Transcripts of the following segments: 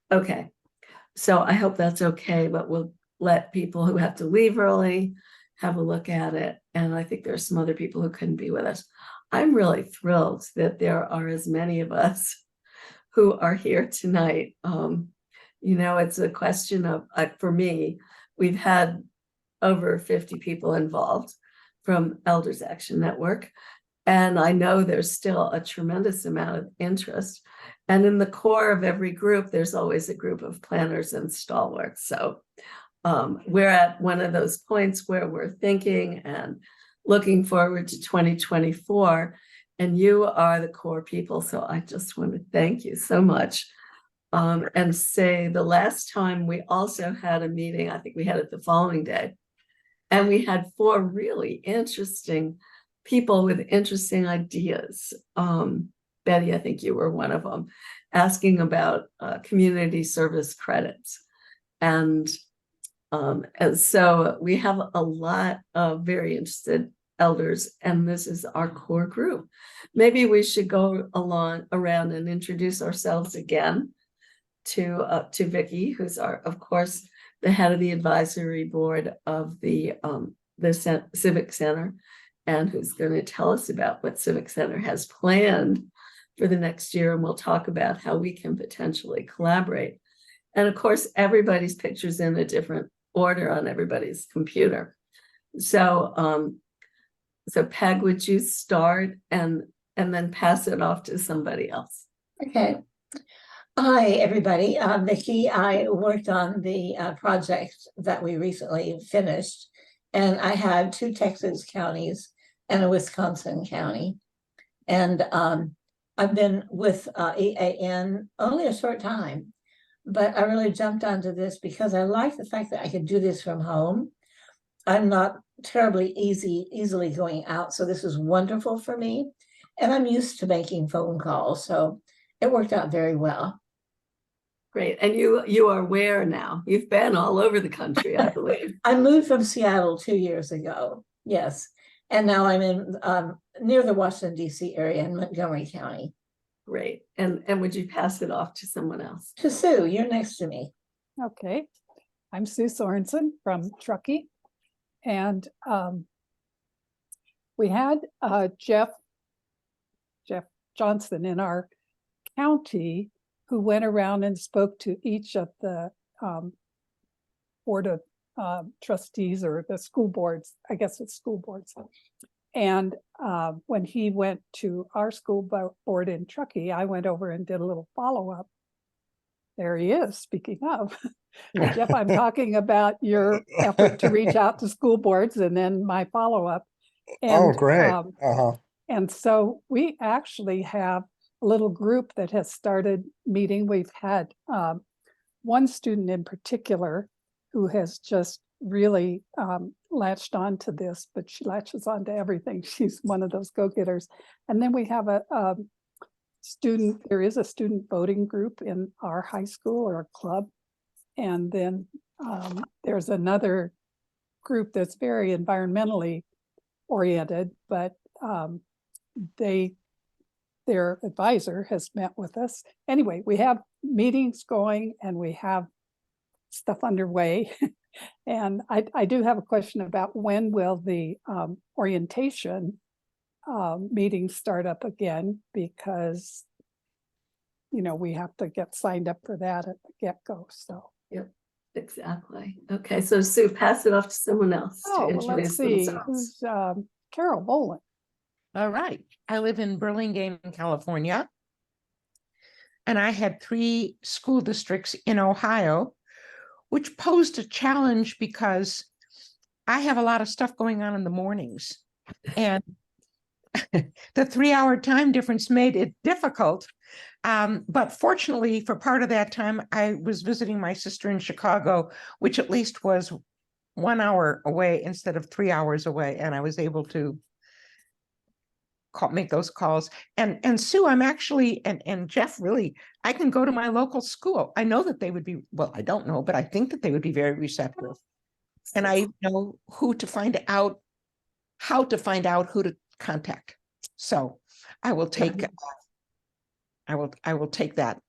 Okay, so I hope that's okay, but we'll let people who have to leave early have a look at it. And I think there's some other people who couldn't be with us. I'm really thrilled that there are as many of us who are here tonight. It's a question of, for me, we've had over 50 people involved from Elders Action Network. And I know there's still a tremendous amount of interest. And in the core of every group, there's always a group of planners and stalwarts. So we're at one of those points where we're thinking and looking forward to 2024. And you are the core people. So I just want to thank you so much. And say the last time we also had a meeting, I think we had it the following day. And we had 4 really interesting people with interesting ideas. Betty, I think you were one of them, asking about community service credits. And so we have a lot of very interested elders, and this is our core group. Maybe we should go around and introduce ourselves again to Vicki, who's of course, the head of the advisory board of the Civic Center, and who's going to tell us about what Civic Center has planned for the next year. And we'll talk about how we can potentially collaborate. And of course, everybody's picture's in a different order on everybody's computer. So, Peg, would you start and then pass it off to somebody else? Okay. Hi, everybody. Vicki. I worked on the project that we recently finished, and I had 2 Texas counties and a Wisconsin county. And I've been with EAN only a short time, but I really jumped onto this because I like the fact that I could do this from home. I'm not terribly easily going out, so this is wonderful for me. And I'm used to making phone calls, so it worked out very well. Great. And you are where now? You've been all over the country, I believe. I moved from Seattle 2 years ago. Yes. And now I'm in near the Washington, D.C. area in Montgomery County. Great. And would you pass it off to someone else? To Sue, you're next to me. Okay. I'm Sue Sorensen from Truckee. And we had Jeff Johnson in our county who went around and spoke to each of the board of trustees or the school boards. I guess it's school boards. And when he went to our school board in Truckee, I went over and did a little follow-up. There he is, speaking of. Jeff, I'm talking about your effort to reach out to school boards and then my follow-up. Oh, great. And so we actually have a little group that has started meeting. We've had one student in particular who has just really latched on to this, but she latches on to everything. She's one of those go-getters. And then we have a student, there is a student voting group in our high school or a club. And then there's another group that's very environmentally oriented, but their advisor has met with us. Anyway, we have meetings going and we have stuff underway. And I do have a question about when will the orientation meetings start up again, because we have to get signed up for that at the get-go. So yep, exactly. Okay, so Sue, pass it off to someone else to introduce let's see. themselves. Who's Carol Boland? All right. I live in Burlingame, California. And I had 3 school districts in Ohio, which posed a challenge because I have a lot of stuff going on in the mornings. And the 3-hour time difference made it difficult. But fortunately, for part of that time, I was visiting my sister in Chicago, which at least was 1 hour away instead of 3 hours away. And I was able to make those calls. And Sue, I'm actually, and Jeff, really, I can go to my local school. I know that they would be, well, I don't know, but I think that they would be very receptive. And I know how to find out who to contact. So I will take I will take that.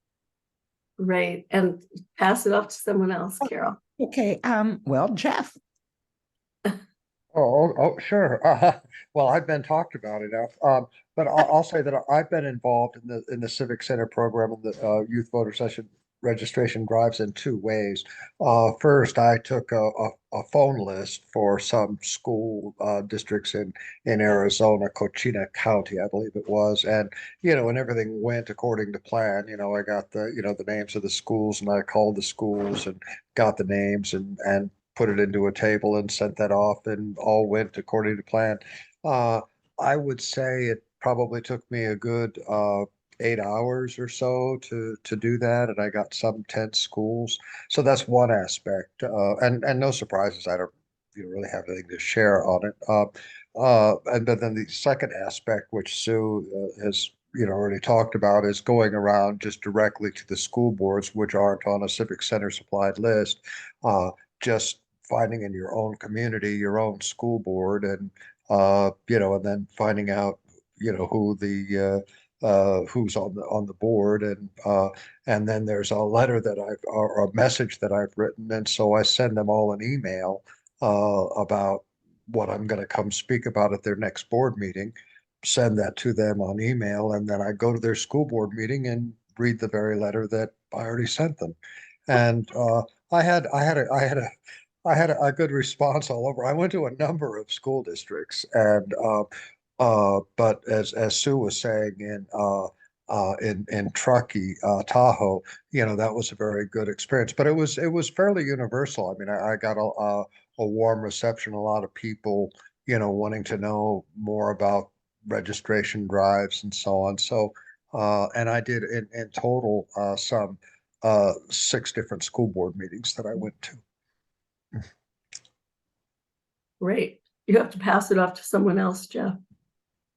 Right, and pass it off to someone else, Carol. Okay, well, Jeff. Sure. Well, I've been talked about enough. But I'll say that I've been involved in the Civic Center program and the youth voter session registration drives in two ways. First, I took a phone list for some school districts in Arizona, Cochina County, I believe it was, and and everything went according to plan. I got the names of the schools, and I called the schools and got the names and put it into a table and sent that off, and all went according to plan. Uh, I would say it probably took me a good 8 hours or so to do that, and I got some 10 schools. So that's one aspect, and no surprises. I don't really have anything to share on it. And then the second aspect, which Sue has already talked about, is going around just directly to the school boards, which aren't on a Civic Center supplied list. Just finding in your own community, your own school board, and and then finding out, who the who's on the board, and then there's a letter that or a message that I've written, and so I send them all an email about what I'm going to come speak about at their next board meeting, send that to them on email, and then I go to their school board meeting and read the very letter that I already sent them. And I had a good response all over. I went to a number of school districts, and but as Sue was saying in Truckee, Tahoe, that was a very good experience. But it was fairly universal. I mean, I got a warm reception. A lot of people, wanting to know more about registration drives and so on. So, and I did in total some 6 different school board meetings that I went to. Great. You have to pass it off to someone else, Jeff,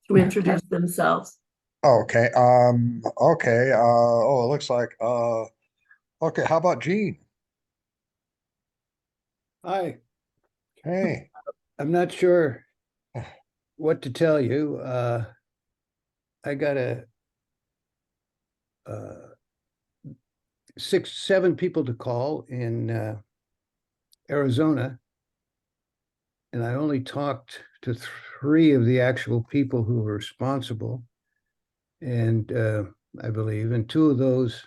to introduce themselves. Okay. Okay. Oh, it looks like. Okay. How about Gene? Hi, Hey. I'm not sure what to tell you. I got a 7 people to call in Arizona, and I only talked to 3 of the actual people who were responsible, and I believe, and 2 of those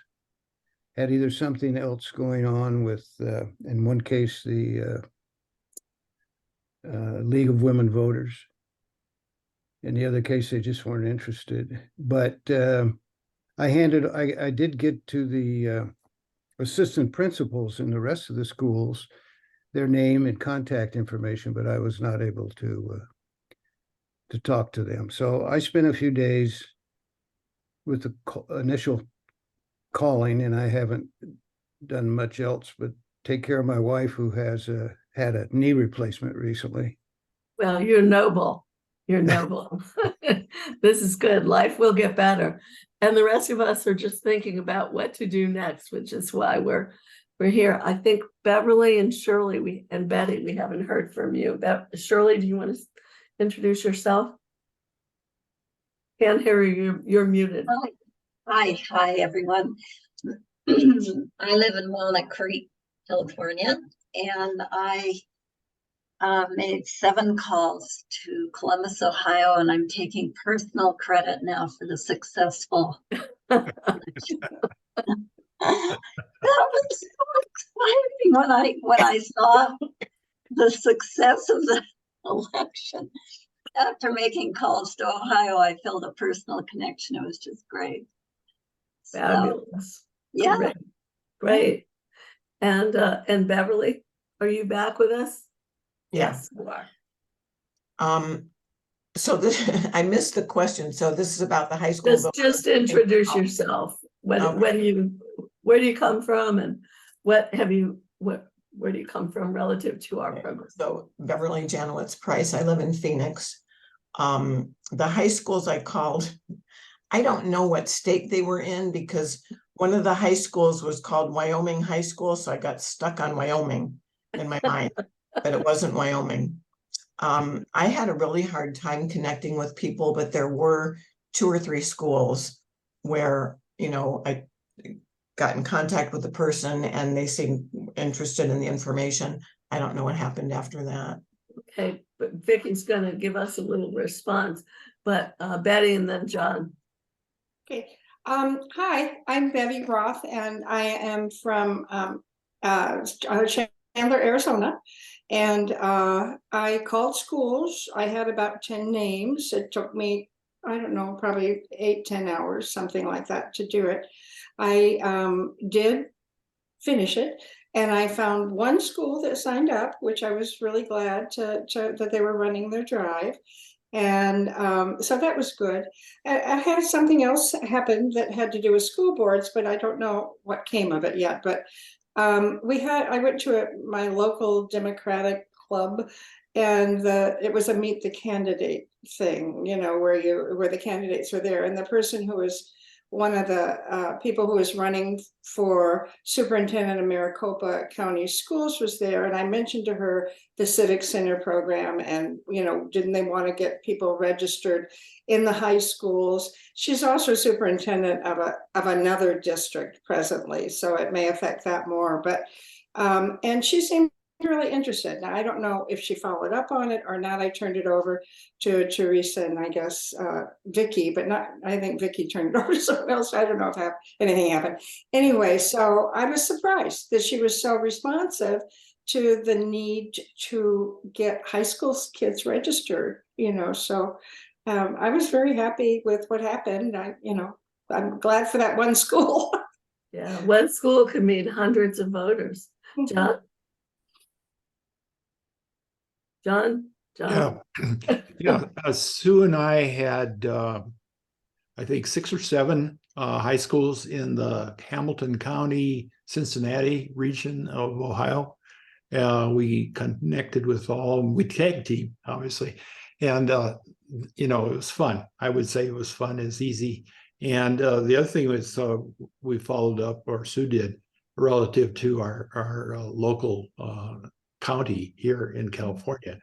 had either something else going on with, in one case, the League of Women Voters. In the other case, they just weren't interested. But I did get to the assistant principals in the rest of the schools, their name and contact information, but I was not able to talk to them. So I spent a few days with the initial calling, and I haven't done much else but take care of my wife, who has had a knee replacement recently. Well, you're noble. You're noble. This is good. Life will get better. And the rest of us are just thinking about what to do next, which is why we're here. I think Beverly and Shirley and Betty, we haven't heard from you. Shirley, do you want to introduce yourself? Can't hear you. You're muted. Hi, everyone. I live in Walnut Creek, California, and I made 7 calls to Columbus, Ohio, and I'm taking personal credit now for the successful election. That was so exciting when I saw the success of the election. After making calls to Ohio, I felt a personal connection. It was just great. Fabulous. Yeah. Great. And Beverly, are you back with us? Yes, you are. So this, I missed the question. So this is about the high school. Just introduce yourself. Where do you come from, and where do you come from relative to our program? So Beverly Janowitz Price. I live in Phoenix. The high schools I called, I don't know what state they were in, because one of the high schools was called Wyoming High School, so I got stuck on Wyoming in my mind, but it wasn't Wyoming. I had a really hard time connecting with people, but there were 2 or 3 schools where I got in contact with the person and they seemed interested in the information. I don't know what happened after that. Okay, but Vicky's gonna give us a little response, but Betty and then John. Okay, hi, I'm Betty Roth and I am from Chandler, Arizona. And I called schools. I had about 10 names. It took me, I don't know, probably 8-10 hours, something like that, to do it. I did finish it, and I found one school that signed up, which I was really glad that they were running their drive. And so that was good. I had something else happen that had to do with school boards, but I don't know what came of it yet. But I went to my local Democratic club, and it was a meet the candidate thing, where the candidates were there, and the person who was one of the people who was running for superintendent of Maricopa County Schools was there, and I mentioned to her the Civics Center program, and didn't they want to get people registered in the high schools? She's also superintendent of another district presently, so it may affect that more. But and she seemed really interested. Now, I don't know if she followed up on it or not. I turned it over to Teresa and I guess Vicky, but I think Vicky turned it over to someone else. I don't know if anything happened. Anyway, so I was surprised that she was so responsive to the need to get high school kids registered, so I was very happy with what happened. I'm glad for that one school. Yeah, one school could mean hundreds of voters. John? John? Yeah, yeah. Sue and I had, I think, 6 or 7 high schools in the Hamilton County, Cincinnati region of Ohio. We connected with all, we tag team, obviously. And, it was fun. I would say it was fun. It's easy. And the other thing was we followed up, or Sue did, relative to our local county here in California.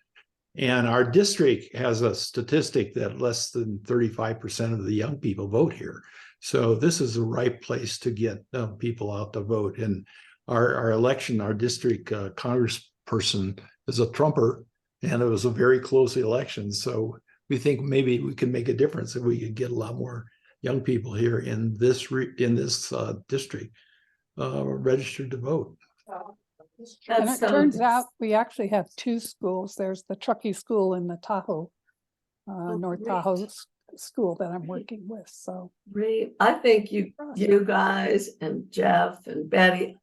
And our district has a statistic that less than 35% of the young people vote here. So this is the right place to get people out to vote. And our election, our district congressperson is a Trumper, and it was a very close election. So we think maybe we can make a difference if we could get a lot more young people here in this district registered to vote. And it turns out we actually have 2 schools. There's the Truckee School and the Tahoe, North great. Tahoe school that I'm working with. So Great. I think you guys and Jeff and Betty,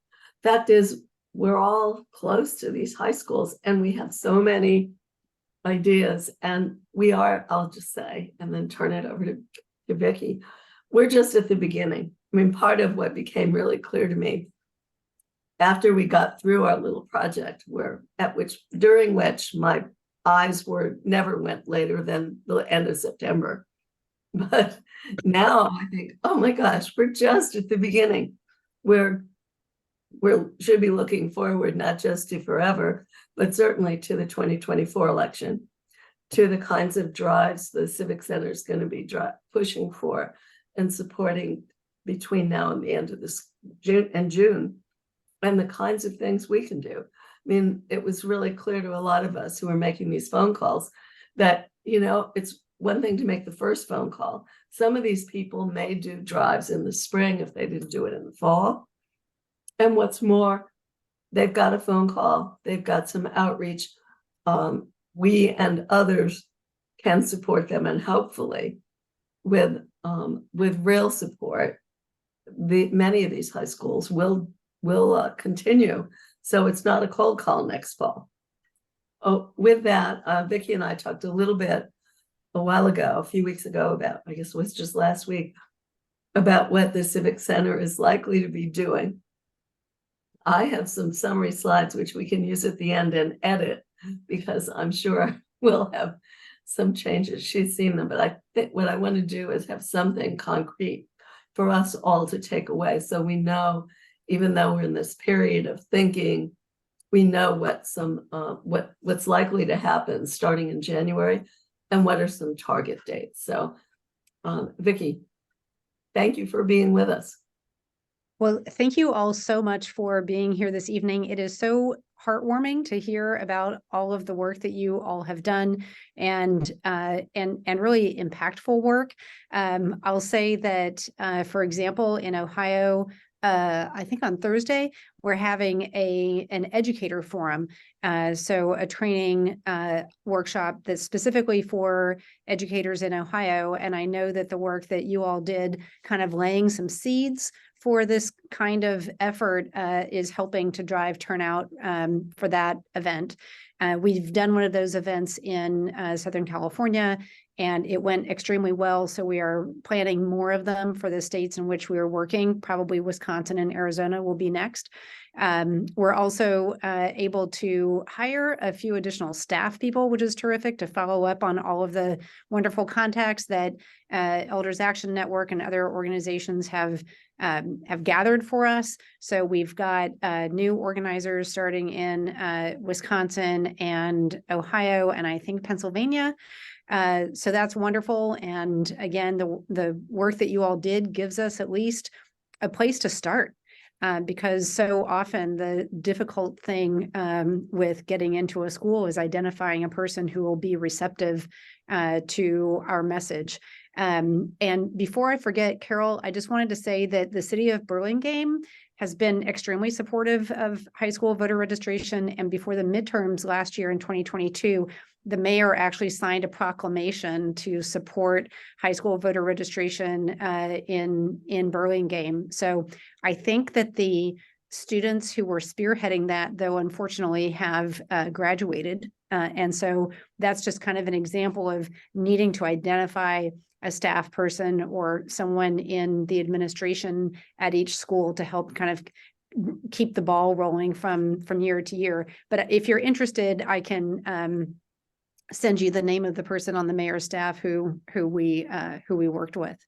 fact is, we're all close to these high schools and we have so many ideas, and I'll just say, and then turn it over to Vicky, we're just at the beginning. I mean, part of what became really clear to me after we got through our little project, during which my eyes never went later than the end of September. But now I think, oh my gosh, we're just at the beginning. We should be looking forward, not just to forever, but certainly to the 2024 election, to the kinds of drives the Civic Center is going to be pushing for and supporting between now and the end of this June, and the kinds of things we can do. I mean, it was really clear to a lot of us who are making these phone calls that, it's one thing to make the first phone call. Some of these people may do drives in the spring if they didn't do it in the fall. And what's more, they've got a phone call, they've got some outreach. We and others can support them, and hopefully with real support, many of these high schools will continue. So it's not a cold call next fall. Oh, with that, Vicki and I talked a little bit a few weeks ago about, I guess it was just last week, about what the Civic Center is likely to be doing. I have some summary slides which we can use at the end and edit, because I'm sure we'll have some changes. She's seen them, but I think what I want to do is have something concrete for us all to take away, so we know, even though we're in this period of thinking, we know what's likely to happen starting in January, and what are some target dates. So, Vicki. Thank you for being with us. Well, thank you all so much for being here this evening. It is so heartwarming to hear about all of the work that you all have done and really impactful work. I'll say that, for example, in Ohio, I think on Thursday, we're having an educator forum. So a training workshop that's specifically for educators in Ohio. And I know that the work that you all did kind of laying some seeds for this kind of effort is helping to drive turnout for that event. We've done one of those events in Southern California, and it went extremely well. So we are planning more of them for the states in which we are working. Probably Wisconsin and Arizona will be next. We're also able to hire a few additional staff people, which is terrific, to follow up on all of the wonderful contacts that Elders Action Network and other organizations have gathered for us. So we've got new organizers starting in Wisconsin and Ohio, and I think Pennsylvania. So that's wonderful. And again, the work that you all did gives us at least a place to start. Because so often the difficult thing with getting into a school is identifying a person who will be receptive to our message. And before I forget, Carol, I just wanted to say that the city of Burlingame has been extremely supportive of high school voter registration. And before the midterms last year in 2022, the mayor actually signed a proclamation to support high school voter registration in Burlingame. So I think that the students who were spearheading that, though, unfortunately have graduated. And so that's just kind of an example of needing to identify a staff person or someone in the administration at each school to help kind of keep the ball rolling from year to year. But if you're interested, I can send you the name of the person on the mayor's staff who we worked with.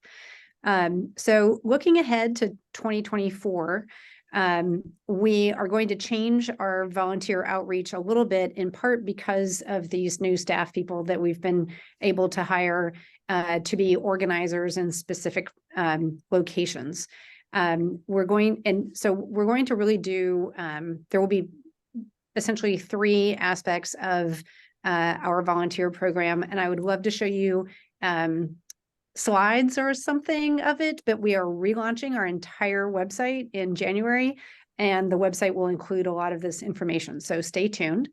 So looking ahead to 2024, we are going to change our volunteer outreach a little bit, in part because of these new staff people that we've been able to hire to be organizers in specific locations. We're going to really do, there will be essentially 3 aspects of our volunteer program, and I would love to show you slides or something of it, but we are relaunching our entire website in January, and the website will include a lot of this information, so stay tuned.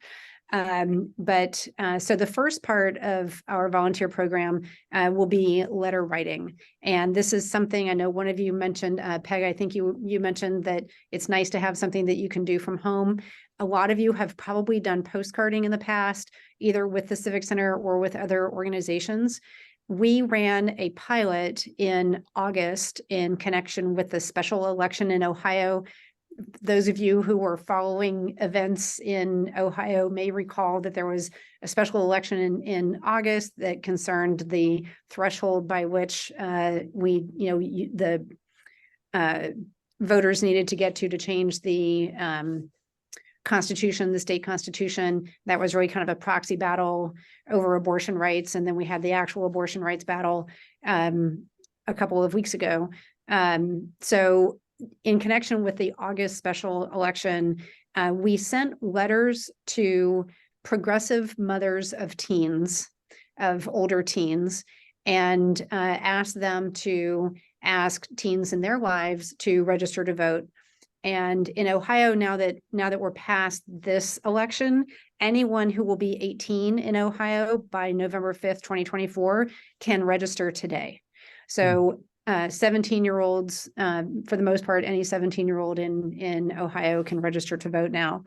So the first part of our volunteer program will be letter writing. And this is something I know one of you mentioned, Peg, I think you mentioned that it's nice to have something that you can do from home. A lot of you have probably done postcarding in the past, either with the Civic Center or with other organizations. We ran a pilot in August in connection with the special election in Ohio. Those of you who were following events in Ohio may recall that there was a special election in August that concerned the threshold by which the voters needed to get to change the constitution, the state constitution. That was really kind of a proxy battle over abortion rights. And then we had the actual abortion rights battle a couple of weeks ago. So in connection with the August special election, we sent letters to progressive mothers of teens, of older teens, and asked them to ask teens in their lives to register to vote. And in Ohio, now that we're past this election, anyone who will be 18 in Ohio by November 5th, 2024 can register today. So 17-year-olds, for the most part, any 17-year-old in Ohio can register to vote now.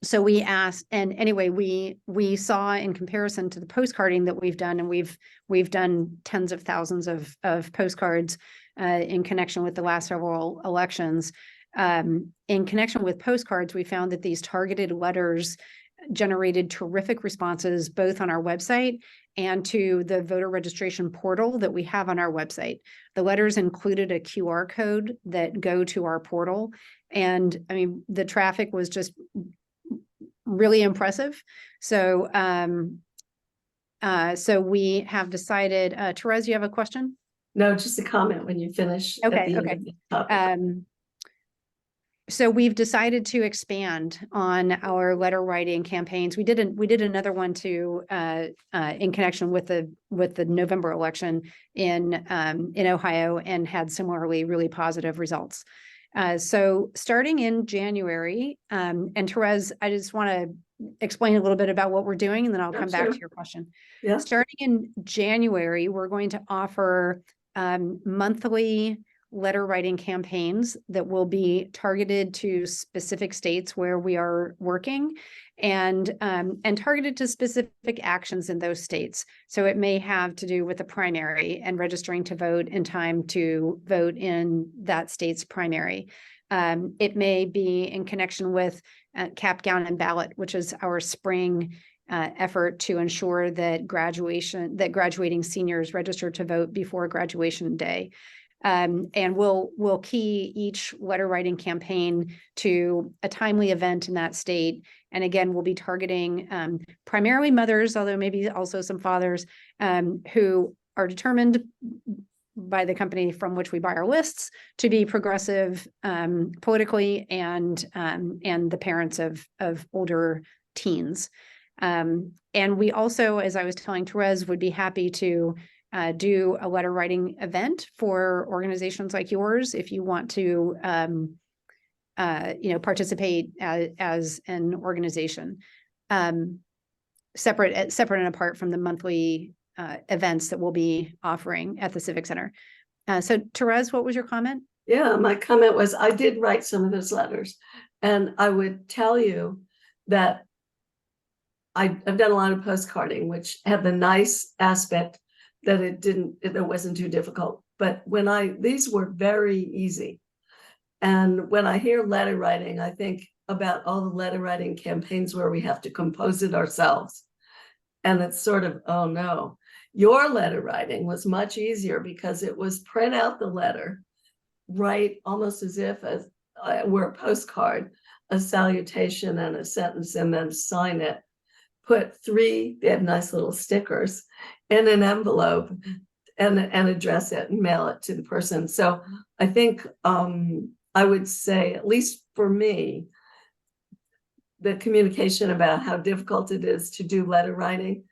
So we asked, and anyway, we saw in comparison to the postcarding that we've done, and we've done tens of thousands of postcards in connection with the last several elections. In connection with postcards, we found that these targeted letters generated terrific responses both on our website and to the voter registration portal that we have on our website. The letters included a QR code that go to our portal. And I mean, the traffic was just really impressive. So, so we have decided, Therese, you have a question? No, just a comment when you finish at Okay, the end okay. of the topic. So we've decided to expand on our letter writing campaigns. We did another one to in connection with the November election in Ohio, and had similarly really positive results. So starting in January, and Therese, I just want to explain a little bit about what we're doing, and then I'll Yeah, come back sure. to your question. Yeah. Starting in January, we're going to offer monthly letter writing campaigns that will be targeted to specific states where we are working, and targeted to specific actions in those states. So it may have to do with the primary and registering to vote in time to vote in that state's primary. It may be in connection with cap, gown, and ballot, which is our spring effort to ensure that graduating seniors register to vote before graduation day. And we'll key each letter writing campaign to a timely event in that state. And again, we'll be targeting primarily mothers, although maybe also some fathers, who are determined by the company from which we buy our lists to be progressive politically, and the parents of older teens. And we also, as I was telling Therese, would be happy to do a letter writing event for organizations like yours if you want to participate as an organization, separate and apart from the monthly events that we'll be offering at the Civic Center. So Therese, what was your comment? Yeah, my comment was I did write some of those letters, and I would tell you that I've done a lot of postcarding, which had the nice aspect that it wasn't too difficult. But these were very easy. And when I hear letter writing, I think about all the letter writing campaigns where we have to compose it ourselves. And it's sort of, oh no. Your letter writing was much easier because it was print out the letter, write almost as if were a postcard, a salutation and a sentence, and then sign it. They have nice little stickers in an envelope and address it and mail it to the person. So I think I would say, at least for me, the communication about how difficult it is to do letter writing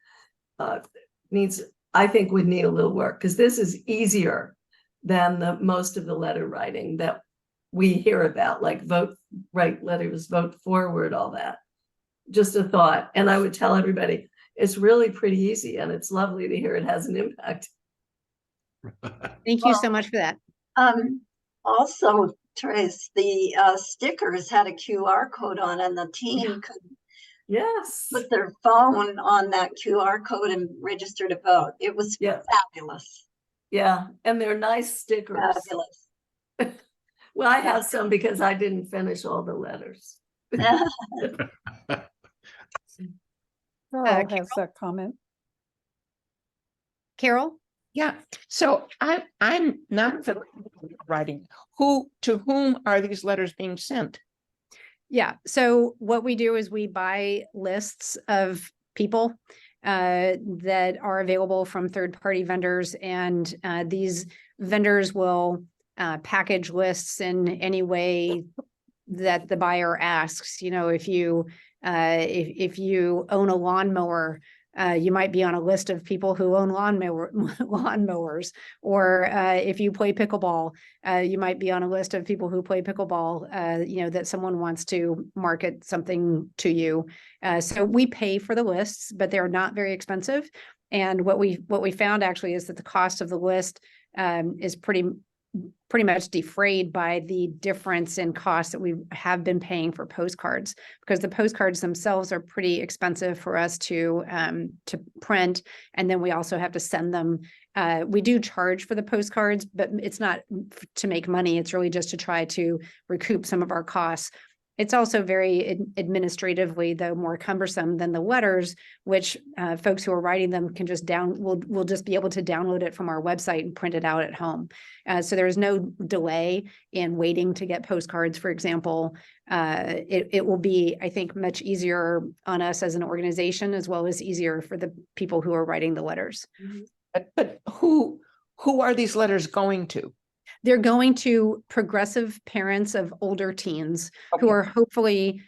would need a little work, because this is easier than most of the letter writing that we hear about, like write letters, vote forward, all that. Just a thought. And I would tell everybody, it's really pretty easy, and it's lovely to hear it has an impact. Thank you so much for that. Also, Trace, the stickers had a QR code on, and the team could put their phone on that QR code and register to vote. It was fabulous. Yeah, and they're nice stickers. Fabulous. Well, I have some because I didn't finish all the letters. Carol has that comment. Carol? Yeah, so I'm not familiar with writing. To whom are these letters being sent? Yeah, so what we do is we buy lists of people that are available from third-party vendors, and these vendors will package lists in any way that the buyer asks. You know, if you own a lawnmower, you might be on a list of people who own lawnmowers, or if you play pickleball, you might be on a list of people who play pickleball, that someone wants to market something to you. So we pay for the lists, but they're not very expensive. And what we found actually is that the cost of the list is pretty much defrayed by the difference in cost that we have been paying for postcards, because the postcards themselves are pretty expensive for us to print, and then we also have to send them. We do charge for the postcards, but it's not to make money. It's really just to try to recoup some of our costs. It's also very administratively, though, more cumbersome than the letters, which folks who are writing them can just will just be able to download it from our website and print it out at home. So there's no delay in waiting to get postcards, for example. It will be, I think, much easier on us as an organization, as well as easier for the people who are writing the letters. But who Who are these letters going to? They're going to progressive parents of older teens who Okay. are hopefully,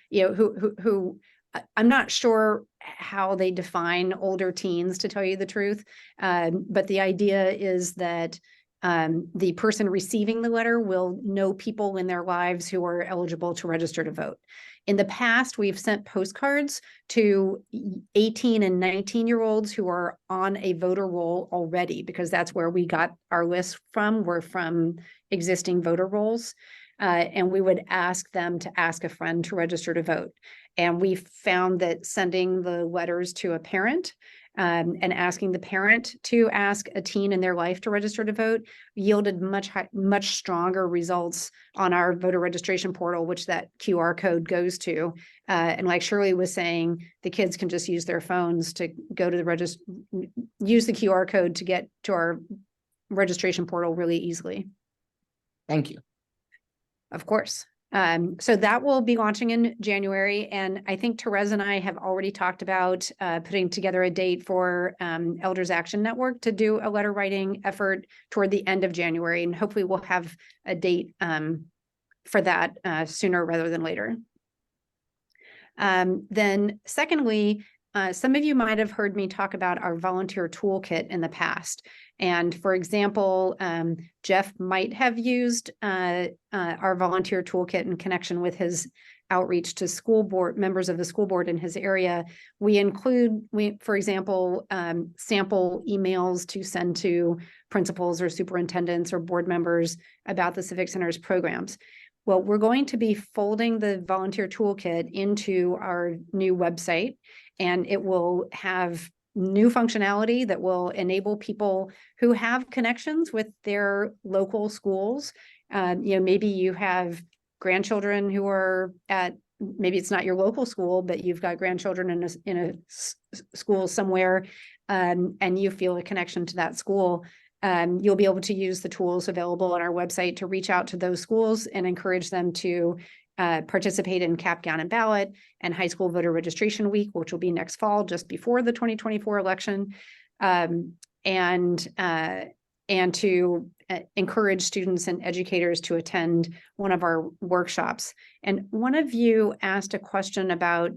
I'm not sure how they define older teens, to tell you the truth. But the idea is that the person receiving the letter will know people in their lives who are eligible to register to vote. In the past, we've sent postcards to 18 and 19-year-olds who are on a voter roll already, because that's where we got our list from. We're from existing voter rolls. And we would ask them to ask a friend to register to vote. And we found that sending the letters to a parent and asking the parent to ask a teen in their life to register to vote yielded much stronger results on our voter registration portal, which that QR code goes to. And like Shirley was saying, the kids can just use their phones to go to the use the QR code to get to our registration portal really easily. Thank you. Of course. So that will be launching in January. And I think Therese and I have already talked about putting together a date for Elders Action Network to do a letter writing effort toward the end of January. And hopefully we'll have a date for that sooner rather than later. Then secondly, some of you might have heard me talk about our volunteer toolkit in the past. And for example, Jeff might have used our volunteer toolkit in connection with his outreach to school board members of the school board in his area. We include, for example, sample emails to send to principals or superintendents or board members about the Civic Center's programs. Well, we're going to be folding the volunteer toolkit into our new website, and it will have new functionality that will enable people who have connections with their local schools. Maybe you have grandchildren who are at, maybe it's not your local school, but you've got grandchildren in a school somewhere, and you feel a connection to that school. You'll be able to use the tools available on our website to reach out to those schools and encourage them to participate in Cap, Gown, and Ballot and High School Voter Registration Week, which will be next fall, just before the 2024 election, and to encourage students and educators to attend one of our workshops. And one of you asked a question about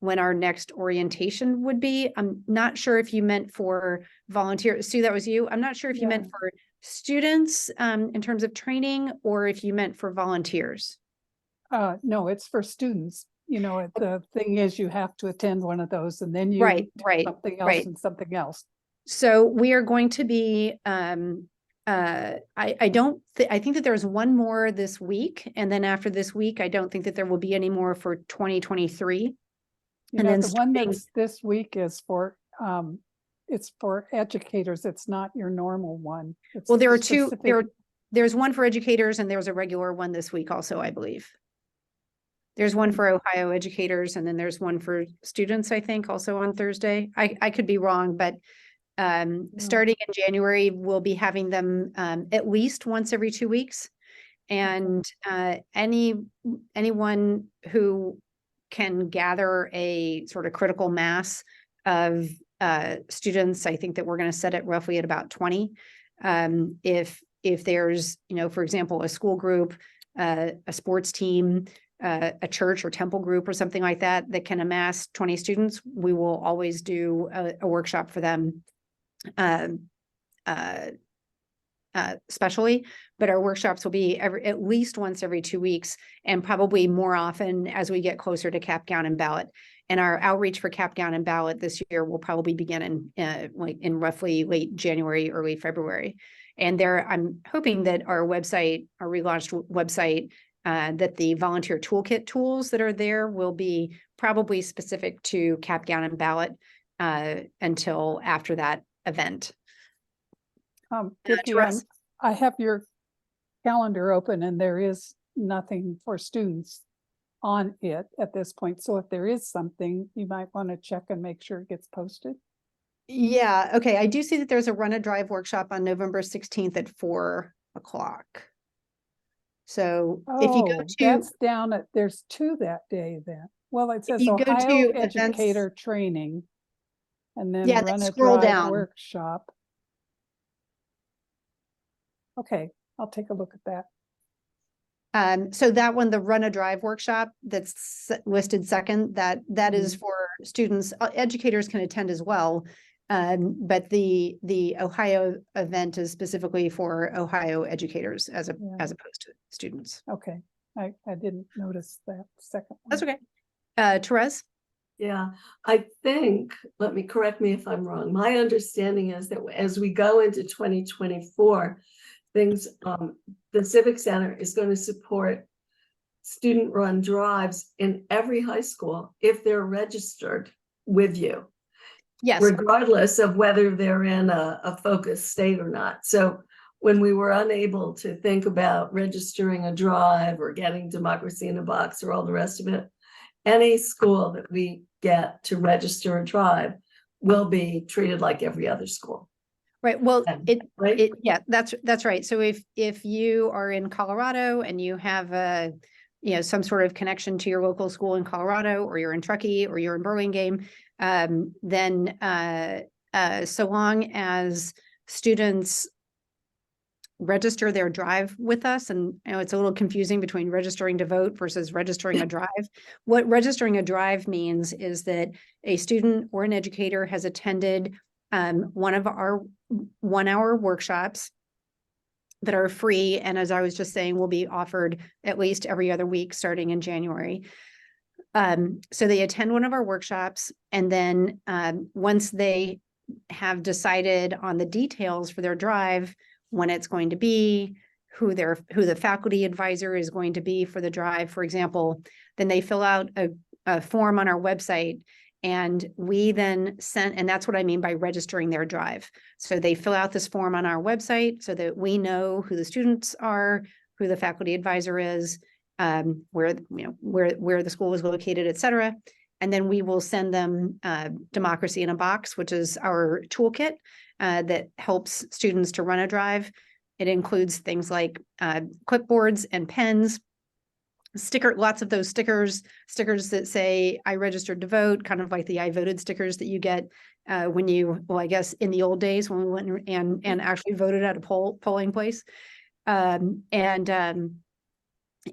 when our next orientation would be. I'm not sure if you meant for volunteers. Sue, that was you. I'm not sure if you meant for students in terms of training, or if you meant for volunteers. No, it's for students. The thing is, you have to attend one of those, and then you Right, do something else and something else. So we are going to be, I think that there's one more this week. And then after this week, I don't think that there will be any more for 2023. And then the one that's this week is for, it's for educators. It's not your normal one. Well, there are two, there's one for educators and there's a regular one this week also, I believe. There's one for Ohio educators, and then there's one for students, I think, also on Thursday. I could be wrong, but starting in January, we'll be having them at least once every 2 weeks. And anyone who can gather a sort of critical mass of students, I think that we're going to set it roughly at about 20. If there's, for example, a school group, a sports team, a church or temple group or something like that can amass 20 students, we will always do a workshop for them specially, but our workshops will be at least once every 2 weeks, and probably more often as we get closer to Cap, Gown, and Ballot. And our outreach for Cap, Gown, and Ballot this year will probably begin in roughly late January, early February. And I'm hoping that our website, our relaunched website, that the volunteer toolkit tools that are there will be probably specific to Cap, Gown, and Ballot until after that event. Vicki, I have your calendar open, and there is nothing for students on it at this point. So if there is something, you might want to check and make sure it gets posted. Yeah. Okay. I do see that there's a run a drive workshop on November 16th at 4 o'clock. So if you go to, that's down at, there's 2 that day then. Well, it says Ohio Educator Training, and then run a drive workshop. Okay, I'll take a look at that. So that one, the Run a Drive workshop that's listed second, that is for students, educators can attend as well. But the Ohio event is specifically for Ohio educators as opposed to students. Okay, I didn't notice that second one. That's okay. Therese? Yeah, I think, correct me if I'm wrong. My understanding is that as we go into 2024, things, the Civic Center is going to support student-run drives in every high school if they're registered with you. Yes. Regardless of whether they're in a focus state or not. So when we were unable to think about registering a drive or getting Democracy in a Box or all the rest of it, any school that we get to register a drive will be treated like every other school. Right. Well, Right? yeah, that's right. So if you are in Colorado and you have some sort of connection to your local school in Colorado, or you're in Truckee, or you're in Burlingame, then so long as students register their drive with us, and it's a little confusing between registering to vote versus registering a drive. What registering a drive means is that a student or an educator has attended one of our 1-hour workshops that are free, and as I was just saying, will be offered at least every other week starting in January. So they attend one of our workshops, and then once they have decided on the details for their drive, when it's going to be, who the faculty advisor is going to be for the drive, for example, then they fill out a form on our website, and we then send, and that's what I mean by registering their drive. So they fill out this form on our website so that we know who the students are, who the faculty advisor is, where the school is located, et cetera. And then we will send them Democracy in a Box, which is our toolkit that helps students to run a drive. It includes things like clipboards and pens, lots of those stickers that say I registered to vote, kind of like the I voted stickers that you get when you, well, I guess in the old days when we went and actually voted at a polling place.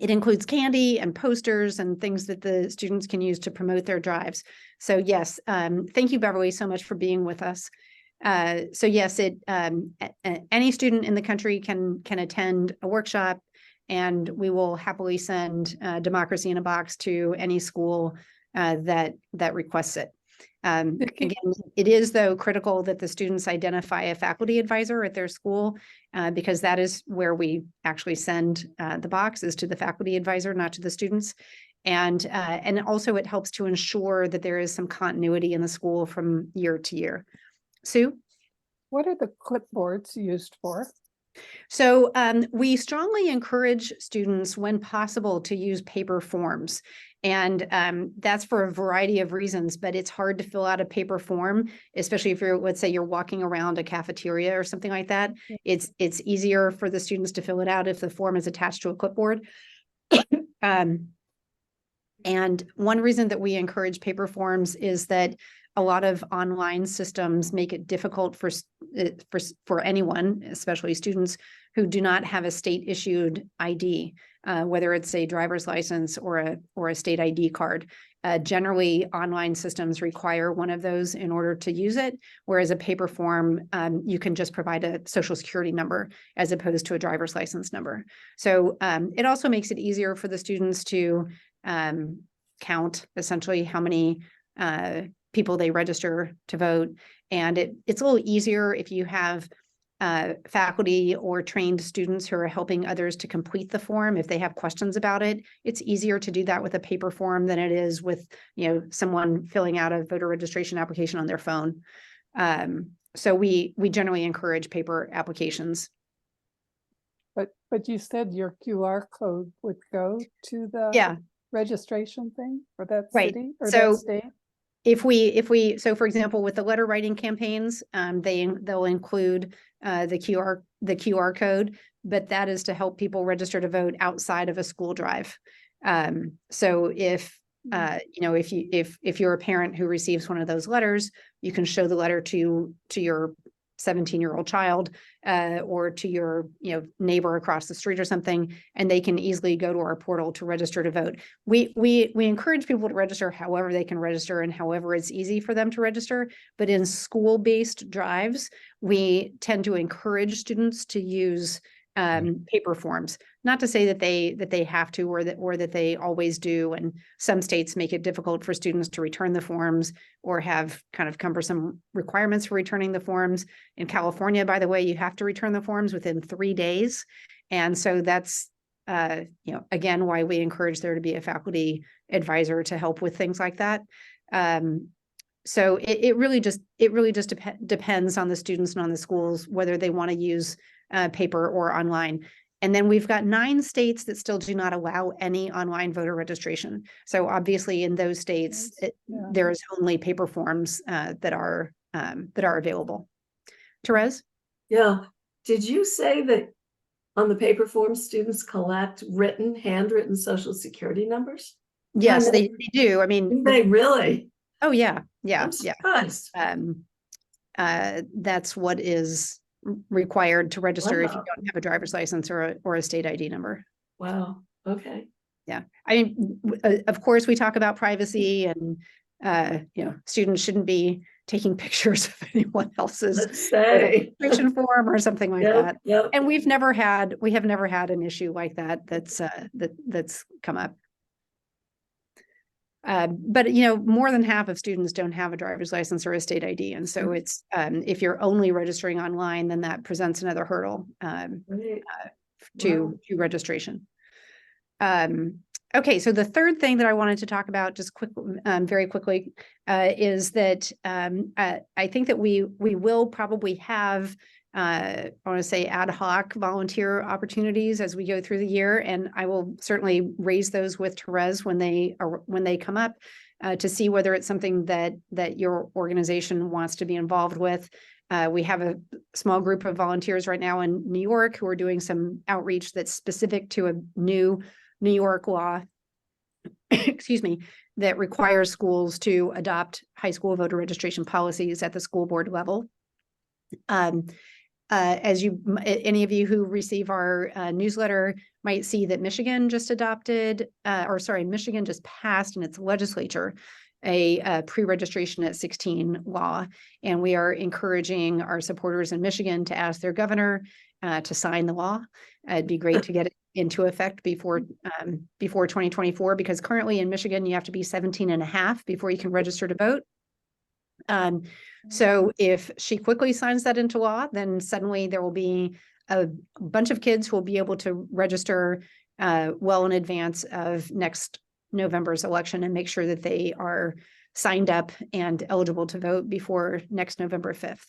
It includes candy and posters and things that the students can use to promote their drives. So yes, thank you, Beverly, so much for being with us. So yes, any student in the country can attend a workshop, and we will happily send Democracy in a Box to any school that requests it. Again, it is, though, critical that the students identify a faculty advisor at their school, because that is where we actually send the box, is to the faculty advisor, not to the students. And also it helps to ensure that there is some continuity in the school from year to year. Sue? What are the clipboards used for? So we strongly encourage students, when possible, to use paper forms. And that's for a variety of reasons, but it's hard to fill out a paper form, especially if you're, let's say you're walking around a cafeteria or something like that. It's easier for the students to fill it out if the form is attached to a clipboard. And one reason that we encourage paper forms is that a lot of online systems make it difficult for anyone, especially students, who do not have a state issued ID, whether it's a driver's license or a state ID card. Generally, online systems require one of those in order to use it, whereas a paper form, you can just provide a social security number as opposed to a driver's license number. So it also makes it easier for the students to count essentially how many people they register to vote. And it's a little easier if you have faculty or trained students who are helping others to complete the form. If they have questions about it, it's easier to do that with a paper form than it is with, someone filling out a voter registration application on their phone. So we generally encourage paper applications. But you said your QR code would go to the registration thing for that city or that state? So for example, with the letter writing campaigns, they'll include the QR code, but that is to help people register to vote outside of a school drive. So if you're a parent who receives one of those letters, you can show the letter to your 17-year-old child or to your neighbor across the street or something, and they can easily go to our portal to register to vote. We encourage people to register however they can register and however it's easy for them to register. But in school-based drives, we tend to encourage students to use paper forms. Not to say that they have to or that they always do. And some states make it difficult for students to return the forms or have kind of cumbersome requirements for returning the forms. In California, by the way, you have to return the forms within 3 days. And so that's again, why we encourage there to be a faculty advisor to help with things like that. So it really just depends on the students and on the schools whether they want to use paper or online. And then we've got 9 states that still do not allow any online voter registration. So obviously in those states, there's only paper forms that are available. Therese? Yeah. Did you say that on the paper forms, students collect handwritten Social Security numbers? Yes, they do. I mean, Do they really? Oh yeah. I'm surprised. That's what is required to register if you Wow. don't have a driver's license or a state ID number. Wow. Okay. Yeah. I mean, of course, we talk about privacy and, students shouldn't be taking pictures of anyone else's Let's say. registration form or something like Yep, that. yep. And we have never had an issue like that that's come up. But more than half of students don't have a driver's license or a state ID, and so it's if you're only registering online, then that presents another hurdle Right. to registration. Okay, so the third thing that I wanted to talk about just very quickly is that I think that we will probably have I want to say ad hoc volunteer opportunities as we go through the year, and I will certainly raise those with Therese when they come up to see whether it's something that your organization wants to be involved with. We have a small group of volunteers right now in New York who are doing some outreach that's specific to a new New York law, excuse me, that requires schools to adopt high school voter registration policies at the school board level. As any of you who receive our newsletter might see that Michigan just Michigan just passed in its legislature a pre-registration at 16 law. And we are encouraging our supporters in Michigan to ask their governor to sign the law. It'd be great to get it into effect before 2024, because currently in Michigan, you have to be 17 and a half before you can register to vote. So if she quickly signs that into law, then suddenly there will be a bunch of kids who will be able to register well in advance of next November's election and make sure that they are signed up and eligible to vote before next November 5th.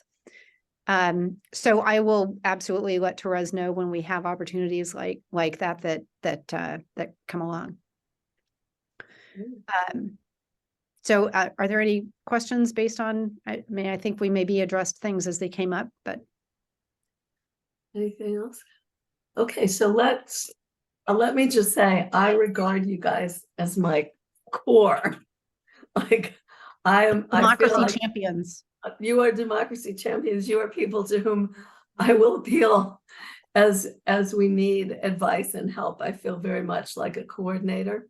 So I will absolutely let Therese know when we have opportunities like that come along. So are there any questions based on, I think we maybe addressed things as they came up, but. Anything else? Okay, so let me just say, I regard you guys as my core. Like I feel Democracy like champions. you are democracy champions. You are people to whom I will appeal as we need advice and help. I feel very much like a coordinator.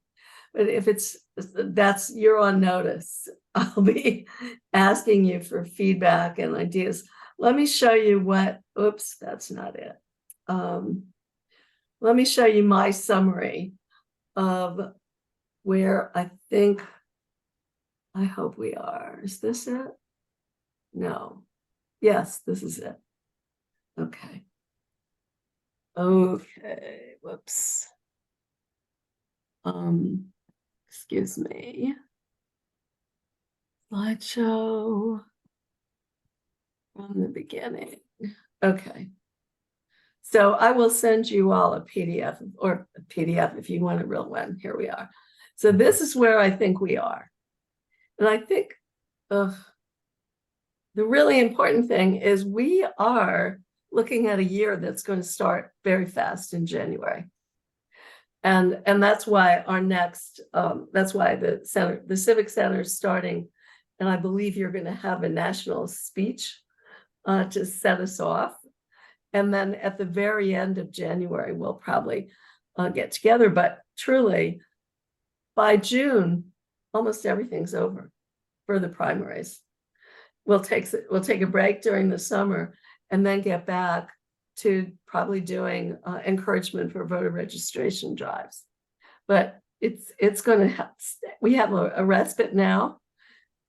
But if you're on notice, I'll be asking you for feedback and ideas. Let me show you oops, that's not it. Let me show you my summary of where I hope we are. Is this it? No. Yes, this is it. Okay. Okay, whoops. Excuse me. Slideshow from the beginning. Okay. So I will send you all a PDF or a PDF if you want a real one. Here we are. So this is where I think we are. And I think the really important thing is we are looking at a year that's going to start very fast in January. And that's why that's why the Civic Center is starting. And I believe you're going to have a national speech to set us off. And then at the very end of January, we'll probably get together. But truly, by June, almost everything's over for the primaries. We'll take a break during the summer and then get back to probably doing encouragement for voter registration drives. But it's going to we have a respite now.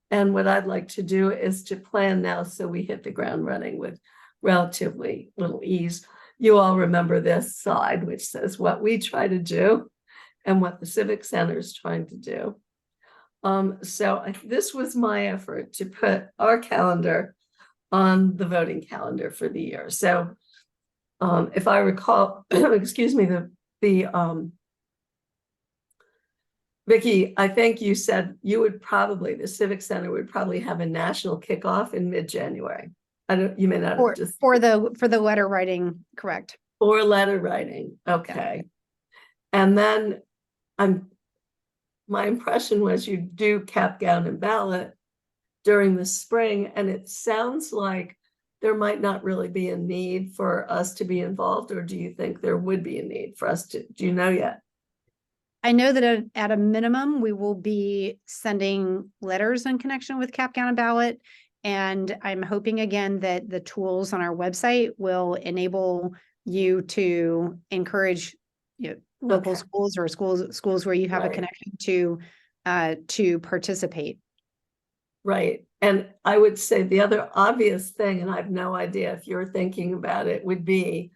And what I'd like to do is to plan now so we hit the ground running with relatively little ease. You all remember this slide, which says what we try to do and what the Civic Center is trying to do. This was my effort to put our calendar on the voting calendar for the year. So if I recall, excuse me, Vicki, I think you said the Civic Center would probably have a national kickoff in mid-January. You may not have just for the letter writing, correct? For letter writing, okay. And then my impression was you do cap, gown, and ballot during the spring, and it sounds like there might not really be a need for us to be involved, or do you think there would be a need for us to? Do you know yet? I know that at a minimum, we will be sending letters in connection with cap, gown, and ballot. And I'm hoping again that the tools on our website will enable you to encourage local schools or schools where you have a connection to participate. Right. And I would say the other obvious thing, and I have no idea if you're thinking about it, would be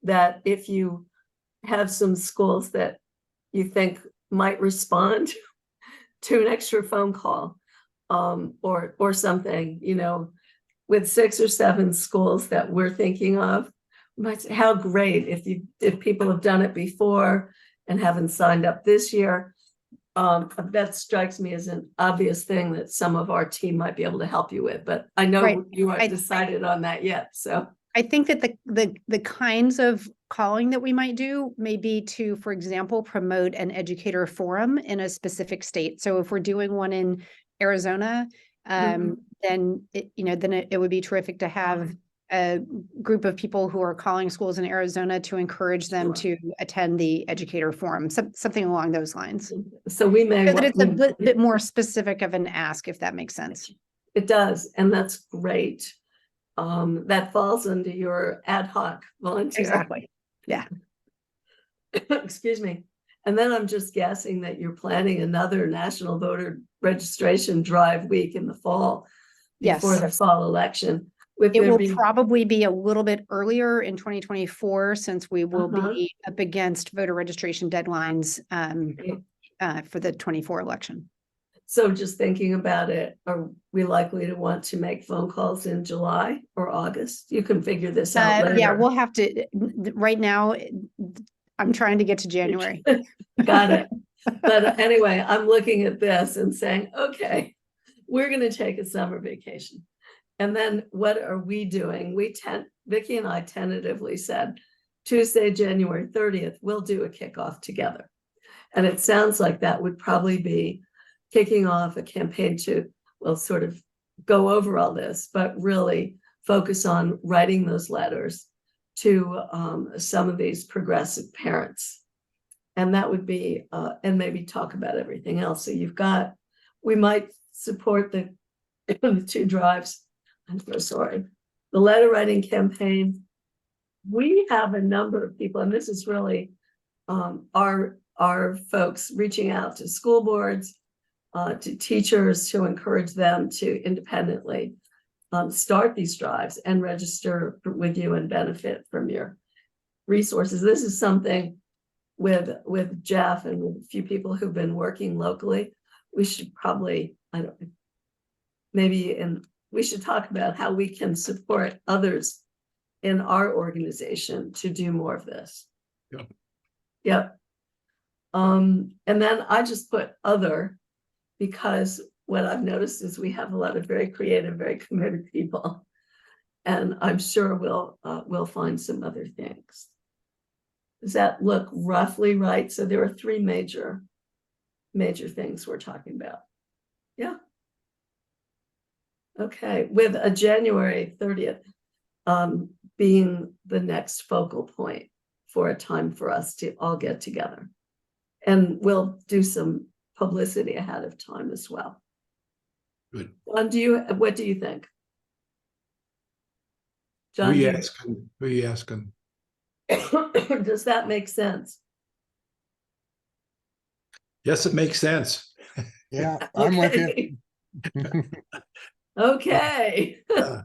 that if you have some schools that you think might respond to an extra phone call or something, with 6 or 7 schools that we're thinking of, might say, how great if people have done it before and haven't signed up this year. That strikes me as an obvious thing that some of our team might be able to help you with, but I know you aren't decided on that yet. So I think that the kinds of calling that we might do may be to, for example, promote an educator forum in a specific state. So if we're doing one in Arizona, then it would be terrific to have a group of people who are calling schools in Arizona to encourage them to attend the educator forum, something along those lines. So we may, so that it's a bit more specific of an ask, if that makes sense. It does, and that's great. That falls under your ad hoc volunteer. Exactly. Yeah. Excuse me. And then I'm just guessing that you're planning another national voter registration drive week in the fall before the fall election. It will probably be a little bit earlier in 2024 since we will be up against voter registration deadlines for the 24 election. So just thinking about it, are we likely to want to make phone calls in July or August? You can figure this out later. Yeah, we'll have to. Right now, I'm trying to get to January. Got it. But anyway, I'm looking at this and saying, okay, we're going to take a summer vacation. And then what are we doing? Vicki and I tentatively said Tuesday, January 30th, we'll do a kickoff together. And it sounds like that would probably be kicking off a campaign to, sort of go over all this, but really focus on writing those letters to some of these progressive parents. And that would be, and maybe talk about everything else. So we might support the 2 drives. I'm so sorry. The letter writing campaign. We have a number of people, and this is really our folks reaching out to school boards, to teachers to encourage them to independently start these drives and register with you and benefit from your resources. This is something with Jeff and with a few people who've been working locally. We should probably, we should talk about how we can support others in our organization to do more of this. Yep. And then I just put other, because what I've noticed is we have a lot of very creative, very committed people, and I'm sure we'll find some other things. Does that look roughly right? So there are 3 major things we're talking about. Yeah. Okay, with a January 30th. being the next focal point for a time for us to all get together. And we'll do some publicity ahead of time as well. Good. John, what do you think? Who John, you asking? Who you asking? does that make sense? Yes, it makes sense. Yeah, I'm with you. Okay. Yeah.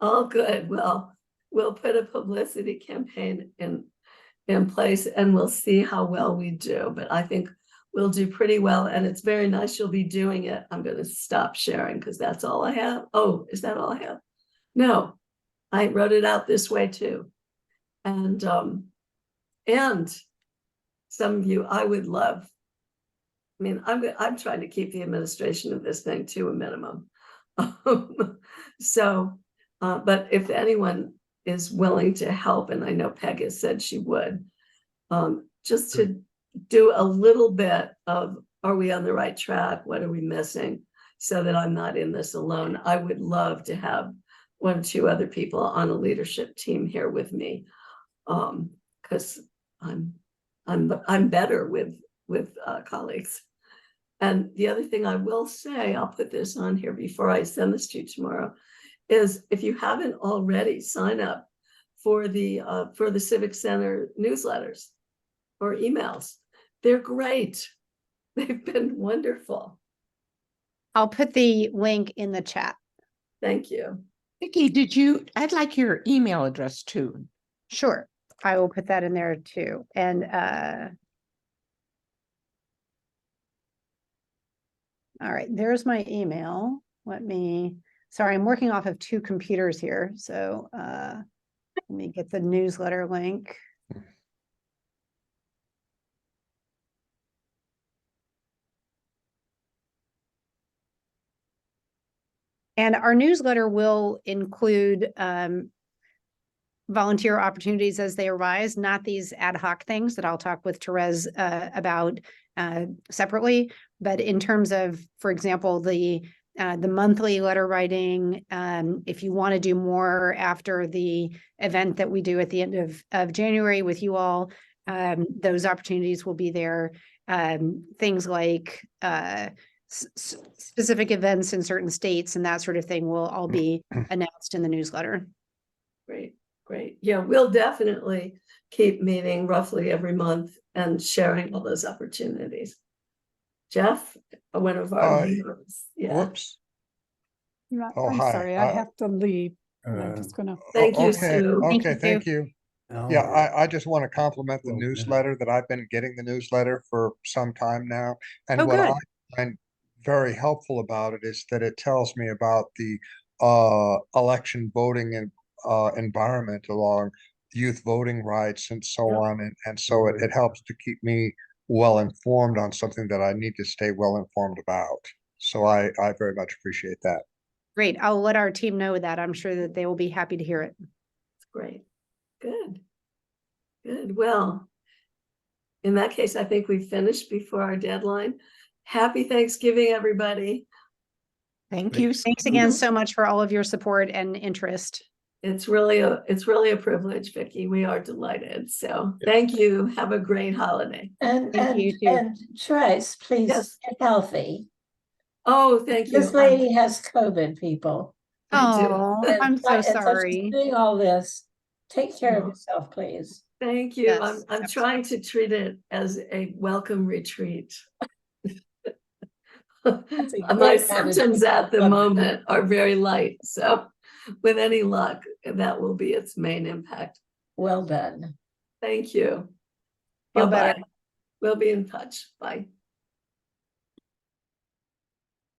All good. Well, we'll put a publicity campaign in place and we'll see how well we do. But I think we'll do pretty well. And it's very nice you'll be doing it. I'm going to stop sharing because that's all I have. Oh, is that all I have? No, I wrote it out this way too. And some of you, I would love. I mean, I'm trying to keep the administration of this thing to a minimum. But if anyone is willing to help, and I know Peg has said she would, just to do a little bit of, are we on the right track? What are we missing? So that I'm not in this alone. I would love to have 1 or 2 other people on a leadership team here with me, because I'm better with colleagues. And the other thing I will say, I'll put this on here before I send this to you tomorrow, is if you haven't already, sign up for the Civic Center newsletters or emails. They're great. They've been wonderful. I'll put the link in the chat. Thank you. Vicki, I'd like your email address too. Sure, I will put that in there too. And all right, there's my email. Sorry, I'm working off of 2 computers here. So let me get the newsletter link. And our newsletter will include volunteer opportunities as they arise, not these ad hoc things that I'll talk with Therese about separately, but in terms of, for example, the monthly letter writing, if you want to do more after the event that we do at the end of January with you all, those opportunities will be there. Things like specific events in certain states and that sort of thing will all be announced in the newsletter. Great. Yeah, we'll definitely keep meeting roughly every month and sharing all those opportunities. Jeff, one of our leaders. Yeah. Whoops. Oh, I'm hi. sorry, I have to leave. I'm just gonna. Thank you, Okay, Sue. okay, thank you. Yeah, Oh, I just want to compliment the Oh, yeah. newsletter that I've been getting the newsletter for some time now. And Oh, what good. I find very helpful about it is that it tells me about the election voting and environment along youth voting rights and so on. And so it helps to keep me well informed on something that I need to stay well informed about. So I very much appreciate that. Great. I'll let our team know that. I'm sure that they will be happy to hear it. Great. Good. Well, in that case, I think we finished before our deadline. Happy Thanksgiving, everybody. Thank you. Thanks again so much for all of your support and interest. It's really a privilege, Vicki. We are delighted. So thank you. Have a great holiday. And Thank you, too. and Trace, please Yes. get healthy. Oh, thank you. This lady has COVID, people. I do. Oh, And I'm so and she's sorry. doing all this. Take care of Oh. yourself, please. Thank you. Yes, I'm trying to treat it as a welcome retreat. That's a My great symptoms attitude. at the Love it. moment are very light. So with any luck, that will be its main impact. Well done. Thank you. Feel Bye-bye. better. We'll be in touch. Bye.